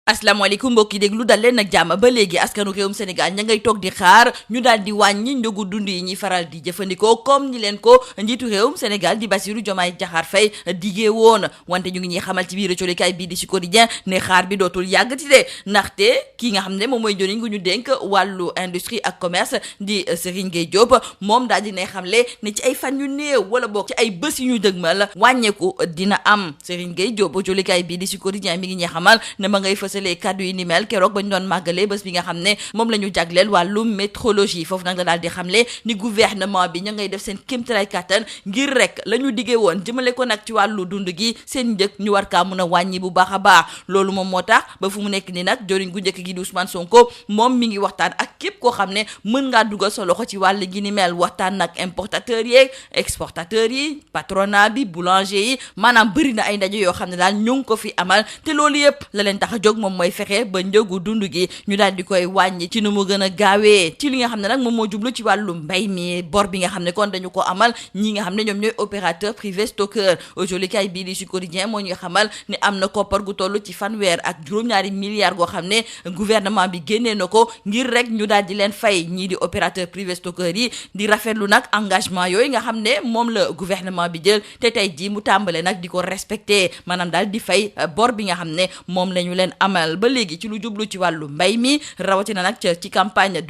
asalaamaaleykum mbokki déglu dal leen nag jàmm ba léegi askanu réewum Sénégal ña ngay toog di xaar ñu daal di wàññi njëgu dund yi ñuy faral di jëfandikoo comme ni leen ko njiitu réewum Sénégal di Bassirou Diomaye Diakhar Faye diggee woon wante ñu ngi ñuy xamal ci biir colikaay bii di Sud Quotidien ne xaar bi dootul yàggati de ndaxte kii nga xam ne moom mooy jëriñ gu ñu dénk wàllu industrie ak commerce di Serigne Gueye Diop moom daal di ne xamle ne ci ay fan yu néew wala boog ci ay bés yu ñu dëgmal wàññeeku dina am Serigne Gueye Diop colikaay bii di Sud Quotidien mi ngi ñuy xamal ne ma ngay fësalee kaddu yi ni mel keroog ba ñu doon màggalee bés bi nga xam ne moom la ñu jagleel wàllu métrologie foofu nag la daal di xamle ni gouvernement bi ña ngay def seen kéemtalaay kàttan ngir rek la ñu diggee woon jëmale ko nag ci wàllu dund gi seen njëg ñu war kaa mun a wàññi bu baax a baax loolu moom moo tax ba fu mu nekk ni nag joriñ gu njëkk gi di Ousmane Sonko moom mi ngi waxtaan ak képp koo xam ne mën ngaa dugal sa loxo ci wàll gi ni mel waxtaan nag importateurs yi exportateurs yi patronat bi boulanger yi maanaam bëri na ay ndaje yoo xam ne daal ñu ngi ko fi amal te loolu yëpp la leen tax a jóg moom mooy fexe ba njëgu dund gi ñu daal di koy wàññi ci nu mu gën a gaawee ci li nga xam ne nag moom moo jublu ci wàllu mbay mi bor bi nga xam ne kon dañu ko amal ñi nga xam ne ñoom ñooy opérateur privé stockeur aujourd'hui kay bii di Sud Quotidien moo ñu xamal ne am na koppar gu toll ci fanweer ak juróom-ñaari milliards goo xam ne gouvernement bi génnee na ko ngir rek ñu daal di leen fay ñii di opérateur privé stockeur yi di rafetlu nag engagement yooyu nga xam ne moom la gouvernement bi jël te tey jii mu tàmbale nag di ko respecté maanaam daal di fay bor bi nga xam ne moom la ñu leen amal ba léegi ci lu jublu ci wàllu mbay mi rawatina nag ci campagne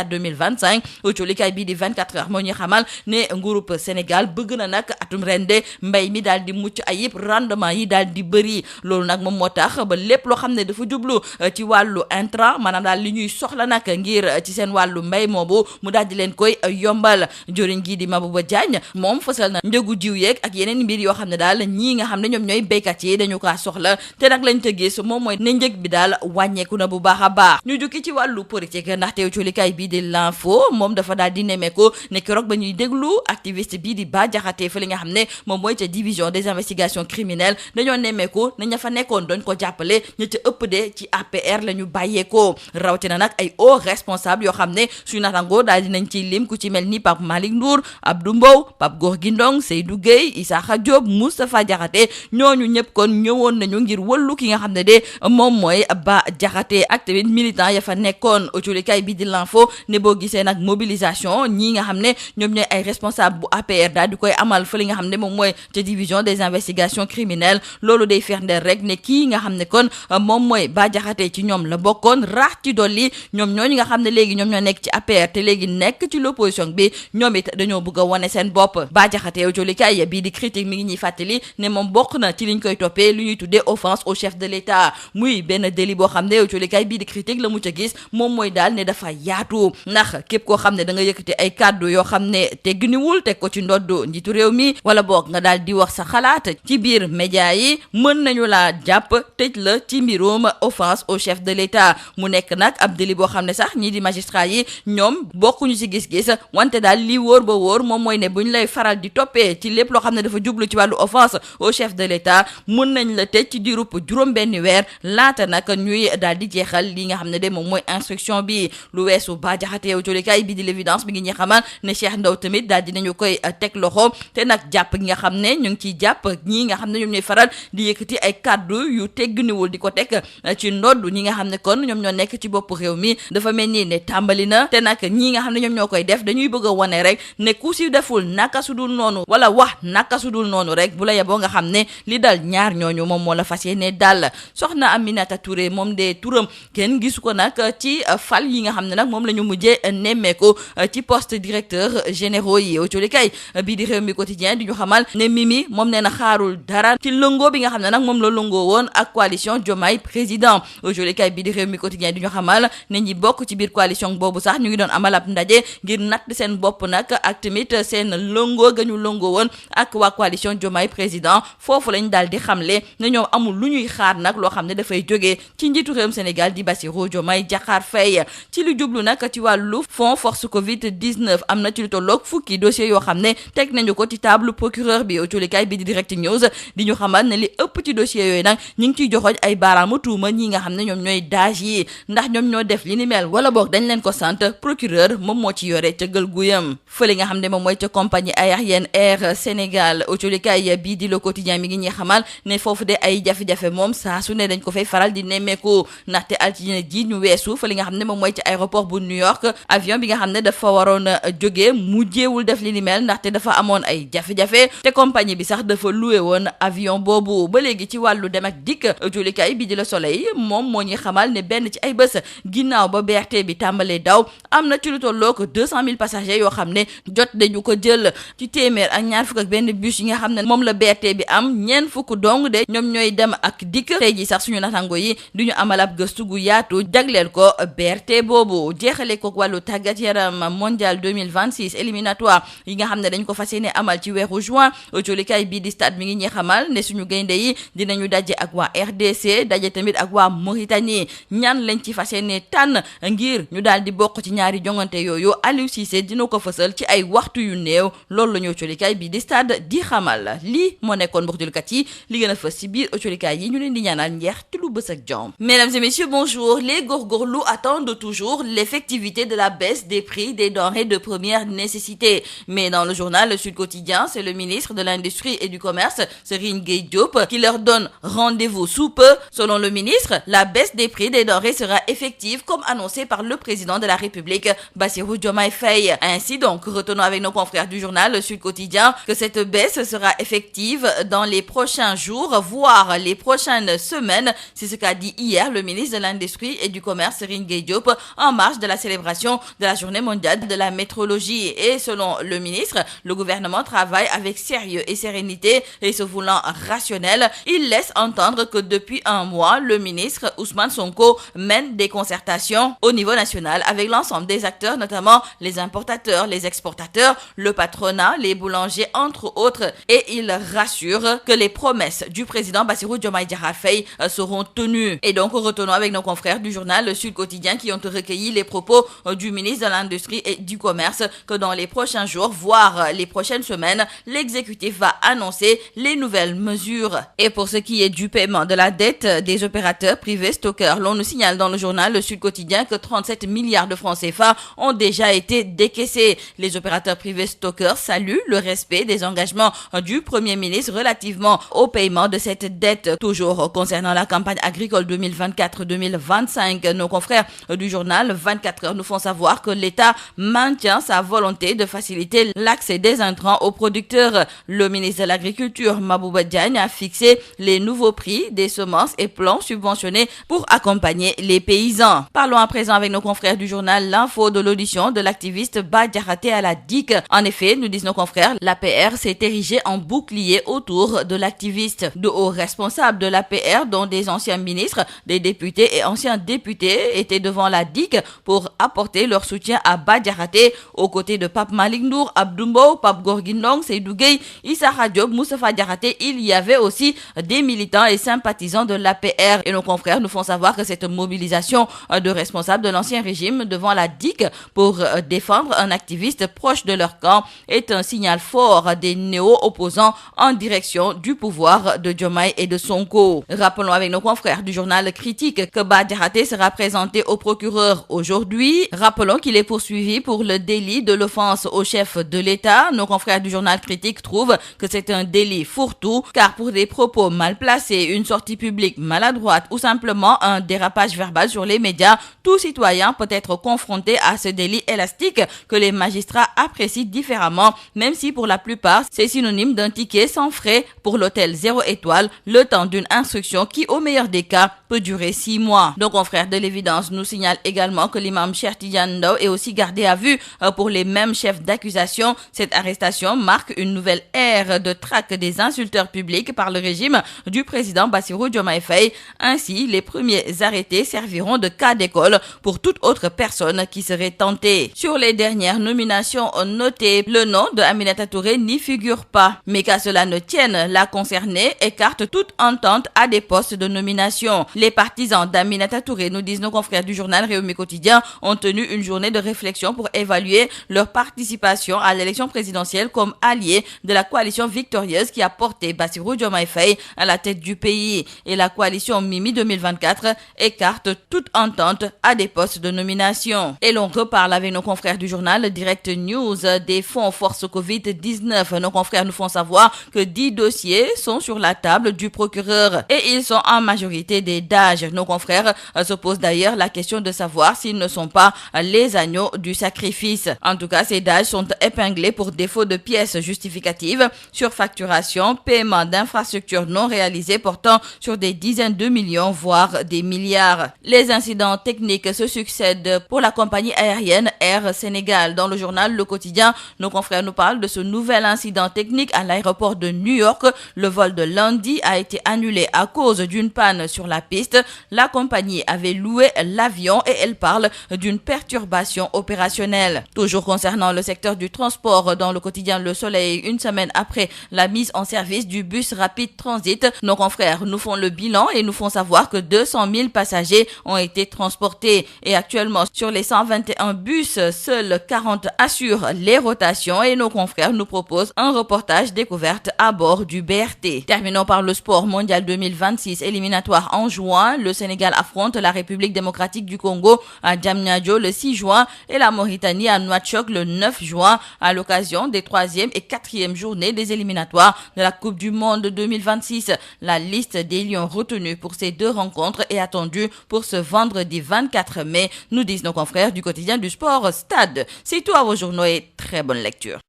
2024-2025 autolikaay bii di 24 heures moo ñuy xamal ne nguurub Sénégal bëgg na nag atum ren de mbay mi daal di mucc ayib rendement yi daal di bëri loolu nag moom moo tax ba lépp loo xam ne dafa jublu ci wàllu intrant maanaam daal li ñuy soxla nag ngir ci seen wàllu mbay moobu mu daal di leen koy yombal joriñ gii di Mabouba Diagne moom fësal na njëgu jiw yeeg ak yeneen mbir yoo xam ne daal ñii nga xam ne ñoom ñooy béykat yi dañu kaa soxla te nag lañ te gis moom mooy ne njëg bi daal wàññeeku na bu baax a baax ñu jukki ci wàllu politique ndaxte colikaay bii di l'info moom dafa daal di nemmeeku ne keroog ba ñuy déglu activiste bii di Bah Diakhaté fa li nga xam ne moom mooy ca division des investigations criminelles dañoo nemmeeku ne ña fa nekkoon doñ ko jàppale ña ca ëpp de ci APR la ñu bàyyeekoo rawatina nag ay hauts responsables yoo xam ne suñu natango daal dinañ ciy lim ku ci mel ni Pape Malick Ndour Abdou Mbow Pape Gorgui Ndong Seydou Gueye Issakha Diop Moustapha Diakhaté ñooñu ñëpp kon ñëwoon nañu ngir wëllu ki nga xam ne de moom mooy Bah Diakhaté ak tamit militant ya fa nekkoon autolikaay bi di l'info ne boo gisee nag mobilisation ñii nga xam ne ñoom ñooy ay responsable bu APR daal di koy amal fa li nga xam ne moom mooy ca division des investigations criminelles loolu day firndeel rek ne kii nga xam ne kon moom mooy Bah Diakhaté ci ñoom la bokkoon raax ci dolli ñoom ñooñu nga xam ne léegi ñoom ñoo nekk ci APR te léegi nekk ci l'opposition bi ñoom it dañoo bëgg a wane seen bopp Bah Diakhaté autolikaay bii di critique mi ngi ñuy fàttali ne moom bokk na ci liñ koy toppee lu ñuy tuddee offense au chef de l'État muy benn délit boo xam ne autolikaay bii di critique la mu ca gis moom mooy daal ne dafa yaatu ndax képp koo xam ne da nga yëkkati ay kàddu yoo xam ne tegginiwul teg ko ci ndoddu njiitu réew mi wala boog nga daal di wax sa xalaat ci biir média yi mën nañu laa jàpp tëj la ci mbirum offense au chef de l'État mu nekk nag ab délit boo xam ne sax ñii di magistrat yi ñoom bokkuñu ci gis-gis wante daal li wóor ba wóor moom mooy ne buñ lay faral di toppee ci lépp loo xam ne dafa jublu ci wàllu offense au chef de l'État mën nañ la tëj ci diirub juróom benn weer laata nag ñuy daal di jeexal li nga xam ne de moom mooy instruction bi lu weesu Bah Diakhaté autolikaay bi di l'évidence bi ngi ñuy xamal ne Cheikh Ndaw tamit daal dinañu koy teg loxo te nag jàpp gi nga xam ne ñu ngi ciy jàpp ñii nga xam ne ñoom ñooy faral di yëkkati ay kaddu yu tegginiwul di ko teg ci ndodd ñi nga xam ne kon ñoom ñoo nekk ci bopp réew mi dafa mel ni ne tàmbali na te nag ñii nga xam ne ñoom ñoo koy def dañuy bëgg a wane rek ne ku si deful naka su dul noonu wala wax naka su dul noonu rek bu la yeboo nga xam ne li dal ñaar ñooñu moom moo la fas yéene dal soxna Aminata Touré moom de turam kenn gisu ko nag ci fal yi nga xam ne nag moom la ñu mujjee nemmeeku ci poste directeur généraux yi autolikaay bii di réew mi quotidien di ñu xamal ne Mimi moom nee na xaarul dara ci lëngoo bi nga xam ne nag moom la lëngoo woon ak coalition Diomaye président autolikaay bii di réew mi quotidien di ñu xamal ne ñi bokk ci biir coalition boobu sax ñu ngi doon amal ab ndaje ngir natt seen bopp nag ak tamit seen lëngoo ga ñu lëngoo woon ak waa coalition Diomaye président foofu lañ daal di xamle ne ñoom amul lu ñuy xaar nag loo xam ne dafay jógee ci njiitu réewum Sénégal di Bassirou Diomaye Diakhar Faye ci lu jublu nag ci wàllu fonds force Covid 19 am na ci lu tolloog fukki dossier yoo xam ne teg nañu ko ci table procureur bi autolikaay bi di direct news di ñu xamal ne li ëpp ci dossier yooyu nag ñu ngi ciy joxoñ ay baaraamu tuuma ñi nga xam ne ñoom ñooy daaj yi ndax ñoom ñoo def li ni mel wala boog dañ leen ko sant procureur moom moo ci yore ca gël guyam fële nga xam ne moom mooy ca compagnie aérienne Air Sénégal autolikaay bii di Le Quotidien mi ngi ñuy xamal ne foofu de ay jafe-jafe moom saa su ne dañ ko fay faral faral di nemmeeku ndaxte altine ji ñu weesu fa li nga xam ne moom mooy ci aéroport bu New York avion bi nga xam ne dafa waroon a jóge mujjeewul def li ni mel ndaxte dafa amoon ay jafe-jafe te compagnie bi sax dafa loué woon avion boobu. ba léegi ci wàllu dem ak dikk julikaay bi di Le Soleil moom moo ñuy xamal ne benn ci ay bés ginnaaw ba BRT bi tàmbalee daw am na ci lu tolloo ko 200 000 passagers yoo xam ne jot dañu ko jël ci téeméer ak ñaar fukk ak benn bus yi nga xam ne moom la BRT bi am ñeent fukk dong de ñoom ñooy dem ak dikk tey ji sax suñu natango yi du ñu amal ab gëstu gu yaatu jagleel ko BRT boobu. jeexale ko wàllu tàggat yaram mondial 2026 éliminatoire yi nga xam ne dañ ko fas yéene amal ci weeru juin julikaay bii di stade mi ngi ñuy xamal ne suñu gaynde yi dinañu daje ak waa RDC daje tamit ak waa Mauritanie ñan lañ ci fas yéene tànn ngir ñu daal di bokk ci ñaari jongante yooyu Aliou Cissé dina ko fësal ci ay waxtu yu néew loolu la ñoo colikaay bii di stade di xamal lii moo nekkoon mbokk julkat yi li gën a fës ci biir colikaay yi ñu leen di ñaanal njeex ci lu bës ak jom. Mesdames et messieurs, bonjour. Les góorgóorlu attendent toujours l'effectivité de la baisse des prix des denrées de première nécessité. Mais dans le journal Le Sud Quotidien, c'est le ministre de l'Industrie et du Commerce, Serigne Gueye Diop, qui leur donne rendez-vous sous peu. Selon le ministre, la baisse des prix des denrées sera effective comme annoncé par le président de la République, Bassirou Diomaye Faye. Ainsi donc, retenons avec nos confrères du journal Le Sud Quotidien que cette baisse sera effective dans les prochains jours, voire les prochaines semaines. C'est ce qu'a dit hier le ministre de l'Industrie et du Commerce, Serigne Gueye Diop, en marge de la célébration de la Journée mondiale de la métrologie. Et selon le ministre, le gouvernement travaille avec sérieux et sérénité et se voulant rationnel. Il laisse entendre que depuis un mois, le ministre Ousmane Sonko mène des concertations au niveau national avec l'ensemble des acteurs, notamment les importateurs, les exportateurs, le patronat, les boulangers, entre autres. Et il rassure que les promesses du président Bassirou Diomaye Diakhar Faye seront tenues. Et donc, retenons avec nos confrères du journal Le Sud Quotidien qui ont recueilli les propos du ministre de l'Industrie et du Commerce que dans les prochains jours, voire les prochaines semaines, l'exécutif va annoncer les nouvelles mesures. Et pour ce qui est du paiement de la dette des opérateurs privés stockeurs, l'on nous signale dans le journal Le Sud Quotidien que 37 milliards de francs CFA ont déjà été décaissés. Les opérateurs privés stockeurs saluent le respect des engagements du Premier ministre relativement au paiement de cette dette. Toujours concernant la campagne agricole 2024-2025, nos confrères du journal 24 heures nous font savoir que l'État maintient sa volonté de faciliter l'accès des intrants aux producteurs. Le ministre de l'Agriculture, Mabouba Diagne, a fixé les nouveaux prix des semences et plants subventionnés pour accompagner les paysans. Parlons à présent avec nos confrères du journal L'Info de l'audition de l'activiste Bah Diakhaté à la DIC. En effet, nous disent nos confrères, l'APR s'est érigée en bouclier autour de l'activiste. De hauts responsables de l'APR, dont des anciens ministres, des députés et anciens députés, étaient devant la DIC pour apporter leur soutien à Bah Diakhaté aux côtés de Pape Malick Ndour, Abdou Mbow, Pape Gorgui Ndong, Seydou Gueye, Issakha Diop, Moustapha Diakhaté. Il y avait aussi des militants et sympathisants de l'APR. Et nos confrères nous font savoir que cette mobilisation de responsables de l'ancien régime devant la DIC pour défendre un activiste proche de leur camp est un signal fort des néo-opposants en direction du pouvoir de Diomaye et de Sonko. Rappelons avec nos confrères du journal Critique que Bah Diakhaté sera présenté au procureur aujourd'hui. Rappelons qu'il est poursuivi pour le délit de l'offense au chef de l'État. Nos confrères du journal Critique trouvent que c'est un délit fourre-tout, car pour des propos mal placés, une sortie publique maladroite ou simplement un dérapage verbal sur les médias, tout citoyen peut être confronté à ce délit élastique que les magistrats apprécient différemment, même si pour la plupart, c'est synonyme d'un ticket sans frais pour l'hôtel 0 étoile, le temps d'une instruction qui, au meilleur des cas, peut durer 6 mois. Nos confrères de l'Évidence nous signalent également que l'imam Cheikh Tidiane Ndao est aussi gardé à vue pour les mêmes chefs d'accusation. Cette arrestation marque une nouvelle ère de traque des insulteurs publics par le régime du président Bassirou Diomaye Faye. Ainsi, les premiers arrêtés serviront de cas d'école pour toute autre personne qui serait tentée. Sur les dernières nominations notées, le nom de Aminata Touré n'y figure pas. Mais qu'à cela ne tienne, la concernée écarte toute entente à des postes de nomination. Les partisans d'Aminata Touré, nous disent nos confrères du journal Rewmi Quotidien, ont tenu une journée de réflexion pour évaluer leur participation à l'élection présidentielle comme alliés de la coalition victorieuse qui a porté Bassirou Diomaye Faye à la tête du pays. Et la coalition Mimi 2024 écarte toute entente à des postes de nomination. Et l'on reparle avec nos confrères du journal Direct News des fonds force Covid-19. Nos confrères nous font savoir que 10 dossiers sont sur la table du procureur et ils sont en majorité majorité des DAGE. Nos confrères se posent d'ailleurs la question de savoir s'ils ne sont pas les agneaux du sacrifice. En tout cas, ces DAGE sont épinglés pour défaut de pièces justificatives, surfacturation, paiement d'infrastructures non réalisées portant sur des dizaines de millions, voire des milliards. Les incidents techniques se succèdent pour la compagnie aérienne Air Sénégal. Dans le journal Le Quotidien, nos confrères nous parlent de ce nouvel incident technique à l'aéroport de New York. Le vol de lundi a été annulé à cause d'une panne sur la piste. La compagnie avait loué l'avion et elle parle d'une perturbation opérationnelle. Toujours concernant le secteur du transport, dans le quotidien Le Soleil, une semaine après la mise en service du bus rapide transit, nos confrères nous font le bilan et nous font savoir que 200 000 passagers ont été transportés. Et actuellement, sur les 121 bus, seuls 40 assurent les rotations et nos confrères nous proposent un reportage découverte à bord du BRT. Terminons par le sport mondial 2026 éliminatoire en juin. Le Sénégal affronte la République démocratique du Congo à Diamniadio le 6 juin et la Mauritanie à Nouakchott le 9 juin à l'occasion des 3e et 4e journées des éliminatoires de la Coupe du Monde 2026. La liste des lions retenus pour ces deux rencontres est attendue pour ce vendredi 24 mai, nous disent nos confrères du quotidien du sport Stade. C'est tout à vos journaux et très bonne lecture.